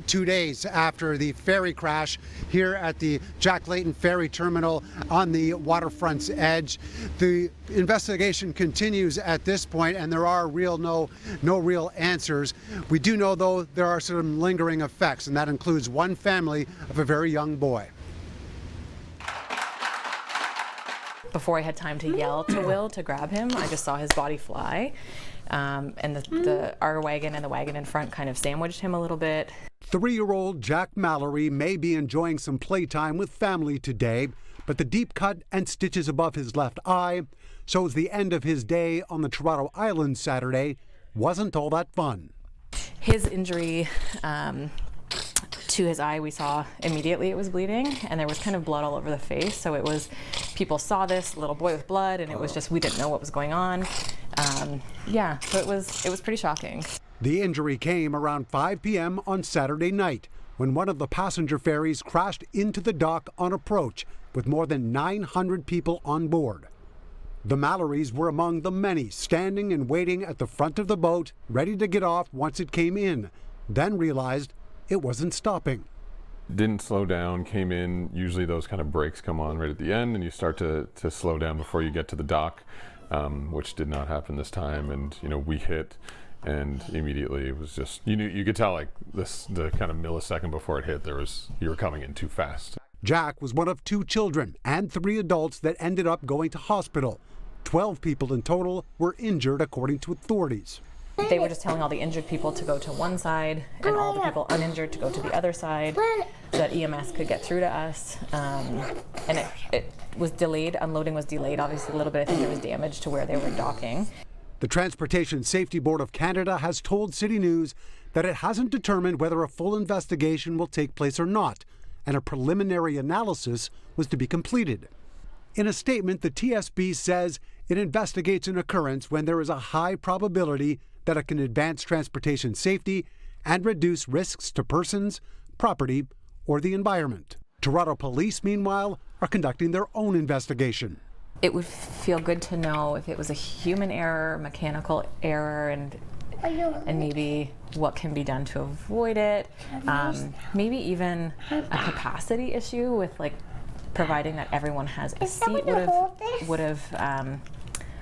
2 days after the ferry crash here at the Jack Layton Ferry Terminal on the waterfront's edge. The investigation continues at this point, and there are no real answers. We do know, though, there are some lingering effects, and that includes one family of a very young boy. Before I had time to yell to Will to grab him, I just saw his body fly. And our wagon and the wagon in front kind of sandwiched him a little bit. 3-year-old Jack Mallory may be enjoying some playtime with family today, but the deep cut and stitches above his left eye shows the end of his day on the Toronto Island Saturday wasn't all that fun. His injury to his eye, we saw immediately it was bleeding, and there was kind of blood all over the face. So it was, people saw this little boy with blood, and it was just, we didn't know what was going on. Yeah, so it was pretty shocking. The injury came around 5 p.m. on Saturday night when one of the passenger ferries crashed into the dock on approach with more than 900 people on board. The Mallorys were among the many standing and waiting at the front of the boat, ready to get off once it came in, then realized it wasn't stopping. Didn't slow down, came in. Usually those kind of brakes come on right at the end and you start to slow down before you get to the dock, which did not happen this time. And we hit, and immediately it was just, you could tell like the kind of millisecond before it hit, you were coming in too fast. Jack was one of 2 children and 3 adults that ended up going to hospital. 12 people in total were injured, according to authorities. They were just telling all the injured people to go to one side and all the people uninjured to go to the other side so that EMS could get through to us. And it was delayed. Unloading was delayed, obviously, a little bit. I think there was damage to where they were docking. The Transportation Safety Board of Canada has told CityNews that it hasn't determined whether a full investigation will take place or not, and a preliminary analysis was to be completed. In a statement, the TSB says it investigates an occurrence when there is a high probability that it can advance transportation safety and reduce risks to persons, property, or the environment. Toronto Police, meanwhile, are conducting their own investigation. It would feel good to know if it was a human error, mechanical error, and maybe what can be done to avoid it. Maybe even a capacity issue with providing that everyone has a seat would have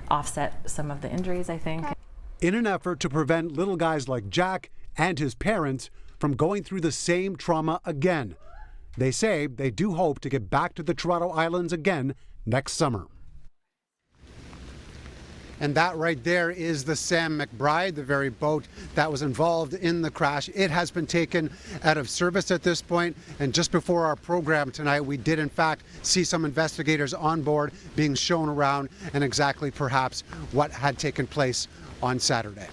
offset some of the injuries, I think. In an effort to prevent little guys like Jack and his parents from going through the same trauma again, they say they do hope to get back to the Toronto Islands again next summer. And that right there is the Mcbride, the very boat that was involved in the crash. It has been taken out of service at this point, and just before our program tonight, we did in fact see some investigators on board being shown around and exactly perhaps what had taken place on Saturday.